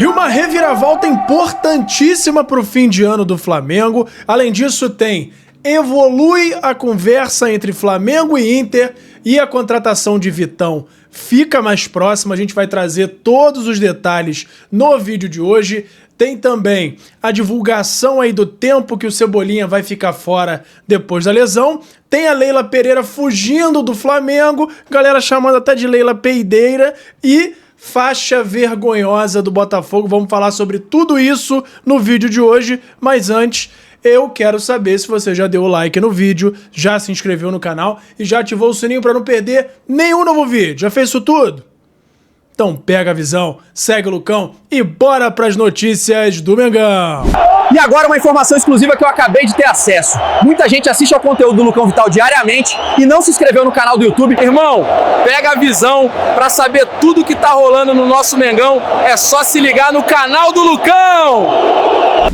E uma reviravolta importantíssima para o fim de ano do Flamengo. Além disso, evolui a conversa entre Flamengo e Inter e a contratação de Vitão fica mais próxima. A gente vai trazer todos os detalhes no vídeo de hoje. Tem também a divulgação aí do tempo que o Cebolinha vai ficar fora depois da lesão. Tem a Leila Pereira fugindo do Flamengo, galera chamando até de Leila Peideira, e faixa vergonhosa do Botafogo. Vamos falar sobre tudo isso no vídeo de hoje, mas antes eu quero saber se você já deu o like no vídeo, já se inscreveu no canal e já ativou o sininho para não perder nenhum novo vídeo. Já fez isso tudo? Então pega a visão, segue o Lucão e bora pras notícias do Mengão. E agora uma informação exclusiva que eu acabei de ter acesso. Muita gente assiste ao conteúdo do Lucão Vital diariamente e não se inscreveu no canal do YouTube. Irmão, pega a visão pra saber tudo que tá rolando no nosso Mengão. É só se ligar no canal do Lucão.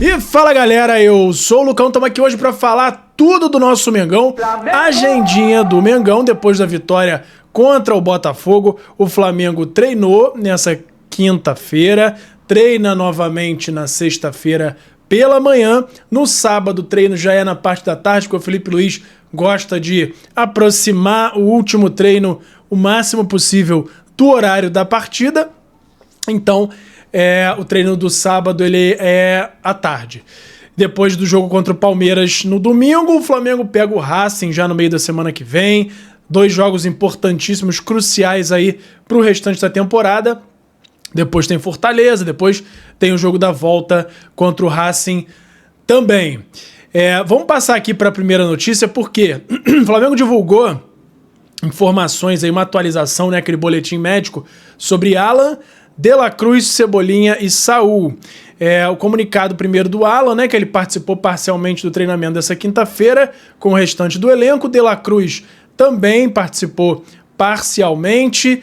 E fala galera, eu sou o Lucão, estamos aqui hoje pra falar tudo do nosso Mengão. Agendinha do Mengão depois da vitória contra o Botafogo. O Flamengo treinou nessa quinta-feira, treina novamente na sexta-feira pela manhã. No sábado, o treino já é na parte da tarde, porque o Felipe Luiz gosta de aproximar o último treino o máximo possível do horário da partida. Então, o treino do sábado ele é à tarde. Depois do jogo contra o Palmeiras no domingo, o Flamengo pega o Racing já no meio da semana que vem. 2 jogos importantíssimos, cruciais aí para o restante da temporada. Depois tem Fortaleza, depois tem o jogo da volta contra o Racing também. Vamos passar aqui para a primeira notícia, porque o Flamengo divulgou informações aí, uma atualização, né, aquele boletim médico sobre Alan, De La Cruz, Cebolinha e Saul. O comunicado primeiro do Alan, né, que ele participou parcialmente do treinamento dessa quinta-feira com o restante do elenco. De La Cruz também participou parcialmente.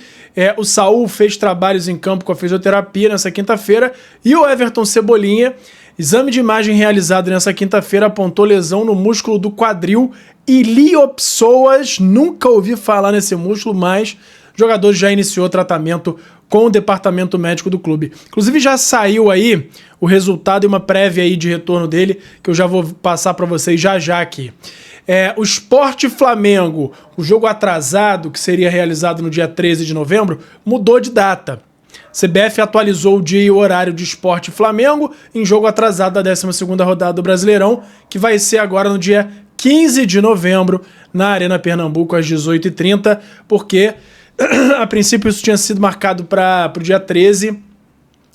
O Saul fez trabalhos em campo com a fisioterapia nessa quinta-feira. E o Everton Cebolinha, exame de imagem realizado nessa quinta-feira, apontou lesão no músculo do quadril iliopsoas. Nunca ouvi falar nesse músculo, mas o jogador já iniciou tratamento com o departamento médico do clube. Inclusive já saiu aí o resultado e uma prévia aí de retorno dele, que eu já vou passar para vocês já aqui. O Sport Flamengo, o jogo atrasado, que seria realizado no dia 13 de novembro, mudou de data. CBF atualizou o dia e o horário de Sport Flamengo em jogo atrasado da 12ª rodada do Brasileirão, que vai ser agora no dia 15 de novembro, na Arena Pernambuco, às 18h30, porque a princípio isso tinha sido marcado para o dia 13,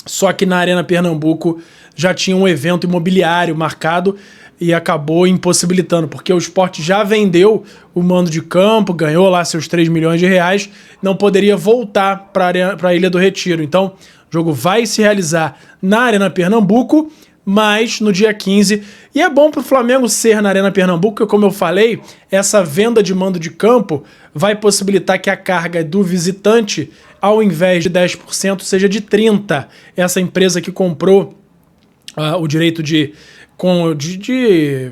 só que na Arena Pernambuco já tinha um evento imobiliário marcado e acabou impossibilitando, porque o Sport já vendeu o mando de campo, ganhou lá seus 3 milhões de reais, não poderia voltar para a Ilha do Retiro. Então, o jogo vai se realizar na Arena Pernambuco, mas no dia 15. E é bom para o Flamengo ser na Arena Pernambuco, porque, como eu falei, essa venda de mando de campo vai possibilitar que a carga do visitante, ao invés de 10%, seja de 30%. Essa empresa que comprou o direito de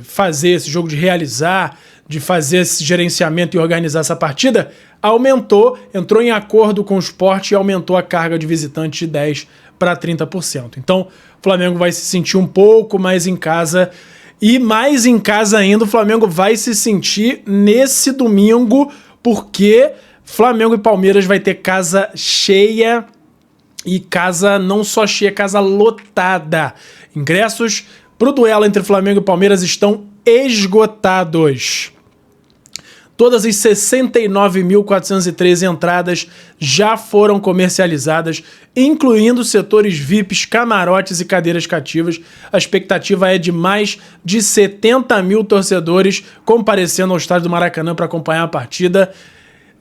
fazer esse jogo, de realizar, de fazer esse gerenciamento e organizar essa partida, entrou em acordo com o Sport e aumentou a carga de visitante de 10% para 30%. Então, o Flamengo vai se sentir um pouco mais em casa, e mais em casa ainda o Flamengo vai se sentir nesse domingo, porque Flamengo e Palmeiras vai ter casa cheia, e casa não só cheia, casa lotada. Ingressos para o duelo entre Flamengo e Palmeiras estão esgotados. Todas as 69.413 entradas já foram comercializadas, incluindo setores VIPs, camarotes e cadeiras cativas. A expectativa é de mais de 70 mil torcedores comparecendo ao estádio do Maracanã para acompanhar a partida.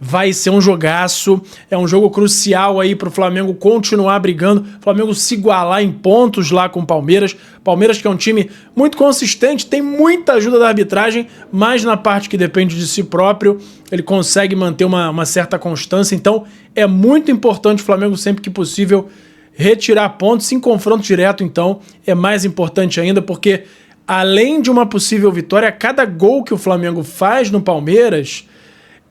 Vai ser um jogaço, é um jogo crucial aí para o Flamengo continuar brigando, o Flamengo se igualar em pontos lá com o Palmeiras. Palmeiras, que é um time muito consistente, tem muita ajuda da arbitragem, mas na parte que depende de si próprio, ele consegue manter uma certa constância. Então é muito importante o Flamengo, sempre que possível, retirar pontos em confronto direto. Então é mais importante ainda, porque além de uma possível vitória, cada gol que o Flamengo faz no Palmeiras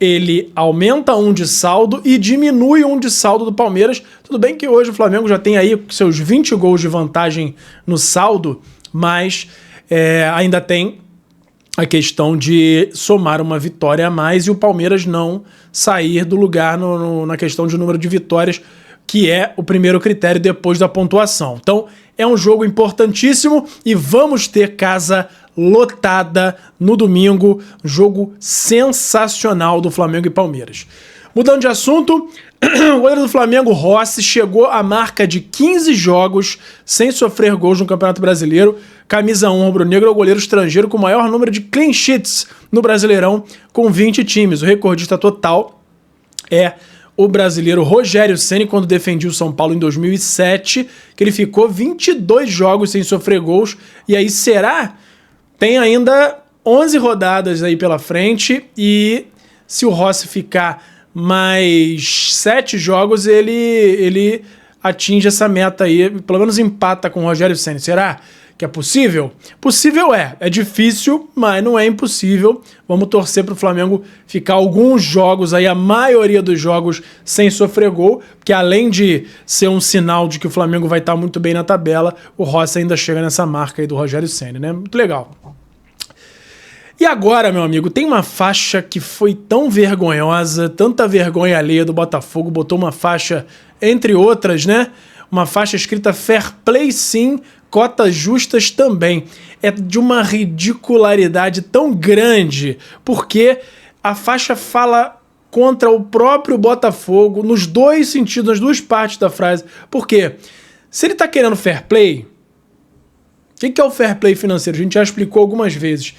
ele aumenta um de saldo e diminui um de saldo do Palmeiras. Tudo bem que hoje o Flamengo já tem aí seus 20 gols de vantagem no saldo, mas ainda tem a questão de somar uma vitória a mais e o Palmeiras não sair do lugar na questão de número de vitórias, que é o primeiro critério depois da pontuação. Então, é um jogo importantíssimo e vamos ter casa lotada no domingo. Jogo sensacional do Flamengo e Palmeiras. Mudando de assunto, o goleiro do Flamengo, Rossi, chegou à marca de 15 jogos sem sofrer gols no Campeonato Brasileiro. Camisa 1 rubro-negro é o goleiro estrangeiro com o maior número de clean sheets no Brasileirão, com 20 times. O recordista total é o brasileiro Rogério Ceni, quando defendia o São Paulo em 2007, que ele ficou 22 jogos sem sofrer gols. E aí tem ainda 11 rodadas aí pela frente, e se o Rossi ficar mais 7 jogos, ele atinge essa meta aí, pelo menos empata com o Rogério Ceni. Será que é possível? Possível é difícil, mas não é impossível. Vamos torcer para o Flamengo ficar alguns jogos aí, a maioria dos jogos, sem sofrer gol, porque além de ser um sinal de que o Flamengo vai estar muito bem na tabela, o Rossi ainda chega nessa marca aí do Rogério Ceni, né? Muito legal. E agora, meu amigo, tem uma faixa que foi tão vergonhosa, tanta vergonha alheia do Botafogo, botou uma faixa, entre outras, né? Uma faixa escrita Fair Play sim, cotas justas também. É de uma ridicularidade tão grande, porque a faixa fala contra o próprio Botafogo nos dois sentidos, nas duas partes da frase. Por quê? Se ele tá querendo fair play, o que é o fair play financeiro? A gente já explicou algumas vezes.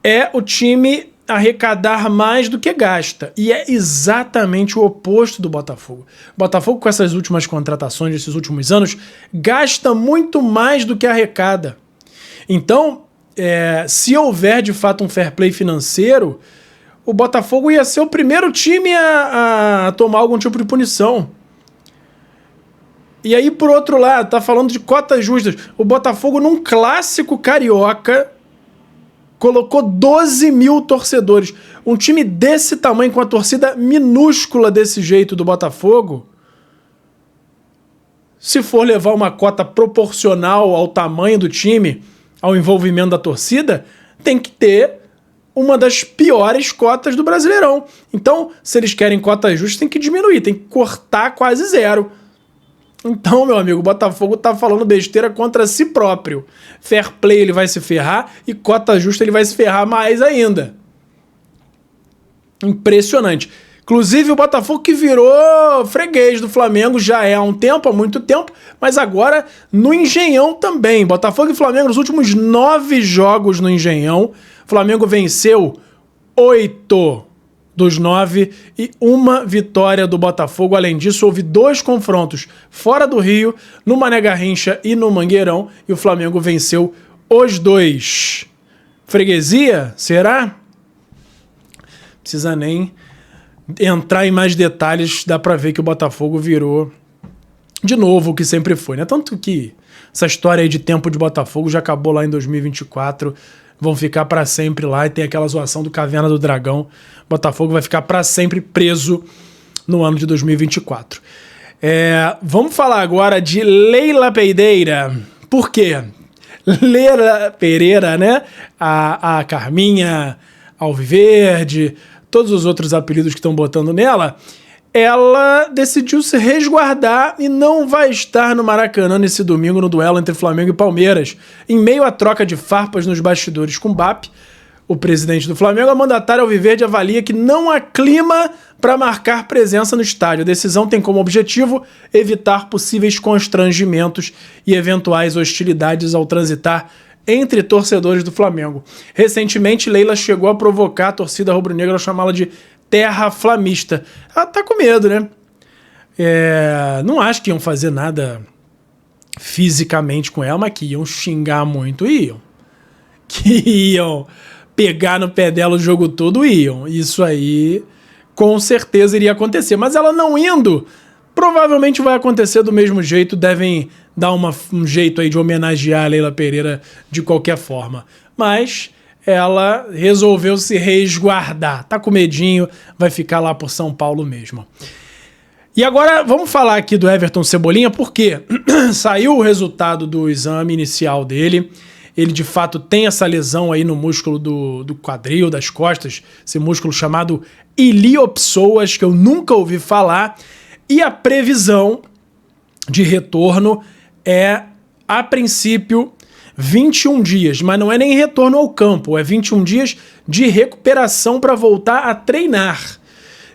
É o time arrecadar mais do que gasta. E é exatamente o oposto do Botafogo. O Botafogo, com essas últimas contratações desses últimos anos, gasta muito mais do que arrecada. Então, se houver de fato um fair play financeiro, o Botafogo ia ser o primeiro time a tomar algum tipo de punição. E aí, por outro lado, tá falando de cotas justas. O Botafogo, num clássico carioca, colocou 12 mil torcedores. Um time desse tamanho, com a torcida minúscula desse jeito do Botafogo, se for levar uma cota proporcional ao tamanho do time, ao envolvimento da torcida, tem que ter uma das piores cotas do Brasileirão. Então, se eles querem cotas justas, tem que diminuir, tem que cortar quase zero. Então, meu amigo, o Botafogo tá falando besteira contra si próprio. Fair play ele vai se ferrar e cota justa ele vai se ferrar mais ainda. Impressionante. Inclusive o Botafogo que virou freguês do Flamengo já há um tempo, há muito tempo, mas agora no Engenhão também. Botafogo e Flamengo nos últimos 9 jogos no Engenhão. O Flamengo venceu 8 dos 9 e uma vitória do Botafogo. Além disso, houve 2 confrontos fora do Rio, no Mané Garrincha e no Mangueirão, e o Flamengo venceu os 2. Freguesia? Será? Precisa nem entrar em mais detalhes, dá pra ver que o Botafogo virou de novo o que sempre foi, né? Tanto que essa história aí de tempo de Botafogo já acabou lá em 2024, vão ficar pra sempre lá, e tem aquela zoação do Caverna do Dragão. Botafogo vai ficar pra sempre preso no ano de 2024. Vamos falar agora de Leila Pereira. Por quê? Leila Pereira, né? A Carminha Alviverde, todos os outros apelidos que estão botando nela, ela decidiu se resguardar e não vai estar no Maracanã nesse domingo no duelo entre Flamengo e Palmeiras. Em meio à troca de farpas nos bastidores com o BAP, o presidente do Flamengo, a mandatária Alviverde, avalia que não há clima para marcar presença no estádio. A decisão tem como objetivo evitar possíveis constrangimentos e eventuais hostilidades ao transitar entre torcedores do Flamengo. Recentemente, Leila chegou a provocar a torcida rubro-negra ao chamá-la de terra flamista. Ela tá com medo, né? Não acho que iam fazer nada fisicamente com ela, mas que iam xingar muito, iam. Que iam pegar no pé dela o jogo todo, iam. Isso aí com certeza iria acontecer. Mas ela não indo, provavelmente vai acontecer do mesmo jeito. Devem dar um jeito aí de homenagear a Leila Pereira de qualquer forma. Mas ela resolveu se resguardar. Tá com medinho, vai ficar lá por São Paulo mesmo. E agora vamos falar aqui do Everton Cebolinha, porque saiu o resultado do exame inicial dele. Ele de fato tem essa lesão aí no músculo do quadril, das costas, esse músculo chamado iliopsoas, que eu nunca ouvi falar. E a previsão de retorno é, a princípio, 21 dias, mas não é nem retorno ao campo, é 21 dias de recuperação para voltar a treinar.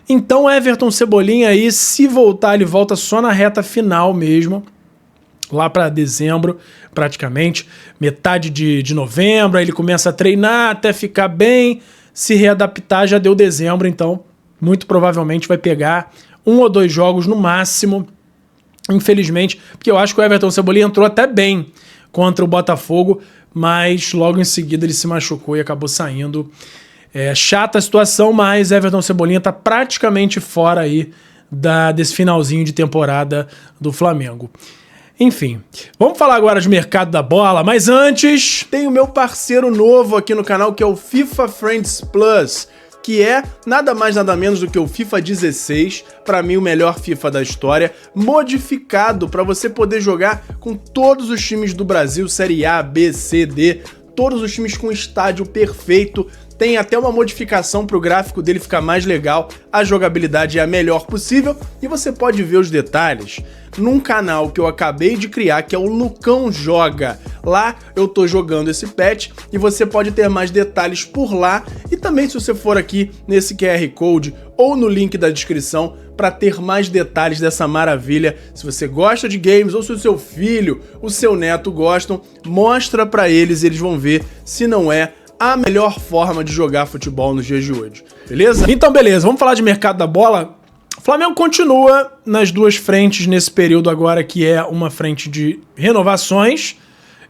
Então Everton Cebolinha aí, se voltar, ele volta só na reta final mesmo, lá para dezembro, praticamente, metade de novembro, aí ele começa a treinar até ficar bem, se readaptar, já deu dezembro, então muito provavelmente vai pegar 1 ou 2 jogos no máximo, infelizmente, porque eu acho que o Everton Cebolinha entrou até bem contra o Botafogo, mas logo em seguida ele se machucou e acabou saindo. É chata a situação, mas Everton Cebolinha tá praticamente fora aí desse finalzinho de temporada do Flamengo. Enfim, vamos falar agora de mercado da bola, mas antes tem o meu parceiro novo aqui no canal, que é o FIFA Friends Plus, que é nada mais nada menos do que o FIFA 16, para mim o melhor FIFA da história, modificado para você poder jogar com todos os times do Brasil, Série A, B, C, D, todos os times com estádio perfeito. Tem até uma modificação para o gráfico dele ficar mais legal, a jogabilidade é a melhor possível e você pode ver os detalhes num canal que eu acabei de criar, que é o Lucão Joga. Lá eu tô jogando esse patch e você pode ter mais detalhes por lá e também se você for aqui nesse QR Code ou no link da descrição para ter mais detalhes dessa maravilha. Se você gosta de games ou se o seu filho, o seu neto gostam, mostra para eles e eles vão ver se não é a melhor forma de jogar futebol nos dias de hoje, beleza? Então beleza, vamos falar de mercado da bola. O Flamengo continua nas duas frentes nesse período agora, que é uma frente de renovações.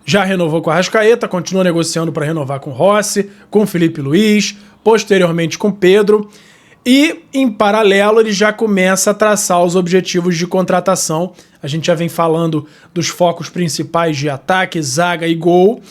Já renovou com a Arrascaeta, continua negociando para renovar com Rossi, com Felipe Luiz, posteriormente com Pedro. E, em paralelo, ele já começa a traçar os objetivos de contratação. A gente já vem falando dos focos principais de ataque, zaga e gol.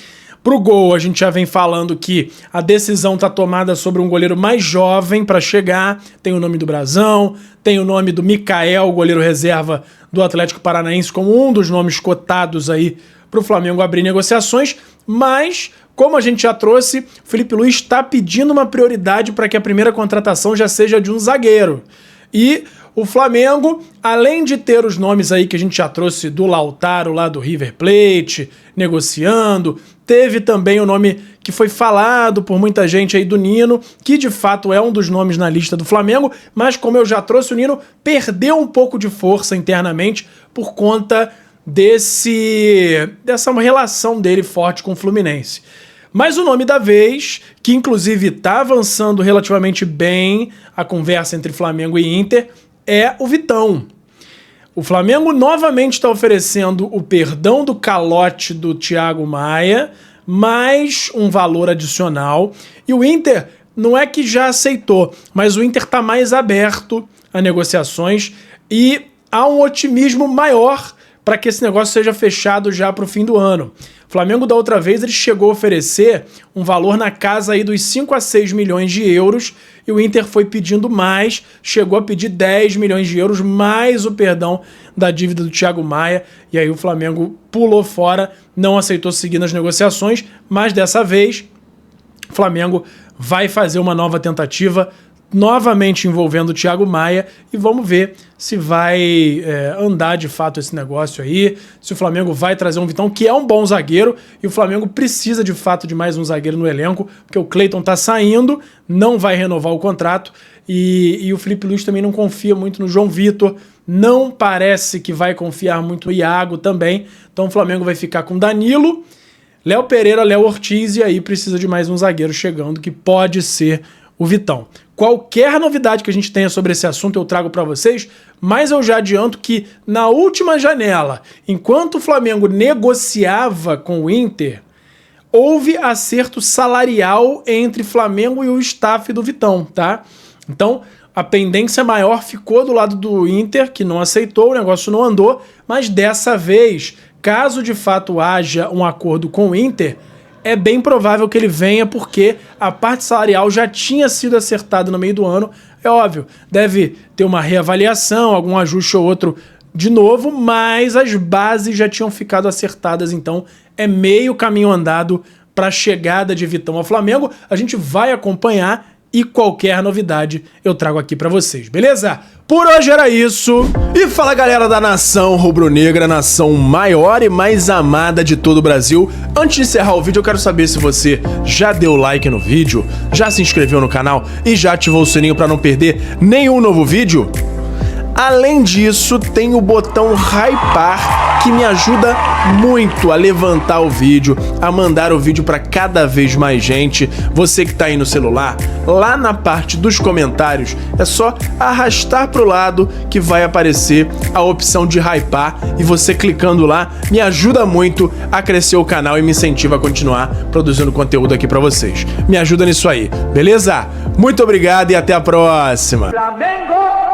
Pro gol, a gente já vem falando que a decisão está tomada sobre um goleiro mais jovem para chegar. Tem o nome do Brazão, tem o nome do Mikael, goleiro reserva do Atlético Paranaense, como um dos nomes cotados aí para o Flamengo abrir negociações. Mas, como a gente já trouxe, o Felipe Luiz está pedindo uma prioridade para que a primeira contratação já seja de um zagueiro. E o Flamengo, além de ter os nomes aí que a gente já trouxe do Lautaro lá do River Plate, negociando, teve também o nome que foi falado por muita gente aí do Nino, que de fato é um dos nomes na lista do Flamengo, mas como eu já trouxe, o Nino perdeu um pouco de força internamente por conta dessa relação dele forte com o Fluminense. Mas o nome da vez, que inclusive está avançando relativamente bem a conversa entre Flamengo e Inter, é o Vitão. O Flamengo novamente está oferecendo o perdão do calote do Thiago Maia, mais um valor adicional. E o Inter não é que já aceitou, mas o Inter está mais aberto a negociações e há um otimismo maior para que esse negócio seja fechado já para o fim do ano. O Flamengo, da outra vez, ele chegou a oferecer um valor na casa aí dos 5 a 6 milhões de euros e o Inter foi pedindo mais, chegou a pedir 10 milhões de euros, mais o perdão da dívida do Thiago Maia, e aí o Flamengo pulou fora, não aceitou seguir nas negociações, mas dessa vez o Flamengo vai fazer uma nova tentativa, novamente envolvendo o Thiago Maia, e vamos ver se vai andar de fato esse negócio aí, se o Flamengo vai trazer um Vitão, que é um bom zagueiro, e o Flamengo precisa de fato de mais um zagueiro no elenco, porque o Cleiton tá saindo, não vai renovar o contrato, e o Felipe Luiz também não confia muito no João Vitor, não parece que vai confiar muito no Iago também, então o Flamengo vai ficar com Danilo, Léo Pereira, Léo Ortiz, e aí precisa de mais um zagueiro chegando, que pode ser o Vitão. Qualquer novidade que a gente tenha sobre esse assunto eu trago para vocês, mas eu já adianto que na última janela, enquanto o Flamengo negociava com o Inter, houve acerto salarial entre Flamengo e o staff do Vitão, tá? Então, a pendência maior ficou do lado do Inter, que não aceitou, o negócio não andou, mas dessa vez, caso de fato haja um acordo com o Inter, é bem provável que ele venha porque a parte salarial já tinha sido acertada no meio do ano. É óbvio, deve ter uma reavaliação, algum ajuste ou outro de novo, mas as bases já tinham ficado acertadas, então é meio caminho andado para a chegada de Vitão ao Flamengo. A gente vai acompanhar e qualquer novidade eu trago aqui para vocês, beleza? Por hoje era isso. E fala, galera da nação rubro-negra, nação maior e mais amada de todo o Brasil. Antes de encerrar o vídeo, eu quero saber se você já deu like no vídeo, já se inscreveu no canal e já ativou o sininho para não perder nenhum novo vídeo. Além disso, tem o botão hypar, que me ajuda muito a levantar o vídeo, a mandar o vídeo para cada vez mais gente. Você que tá aí no celular, lá na parte dos comentários, é só arrastar pro lado que vai aparecer a opção de hypar, e você clicando lá me ajuda muito a crescer o canal e me incentiva a continuar produzindo conteúdo aqui para vocês. Me ajuda nisso aí, beleza? Muito obrigado e até a próxima! Flamengo!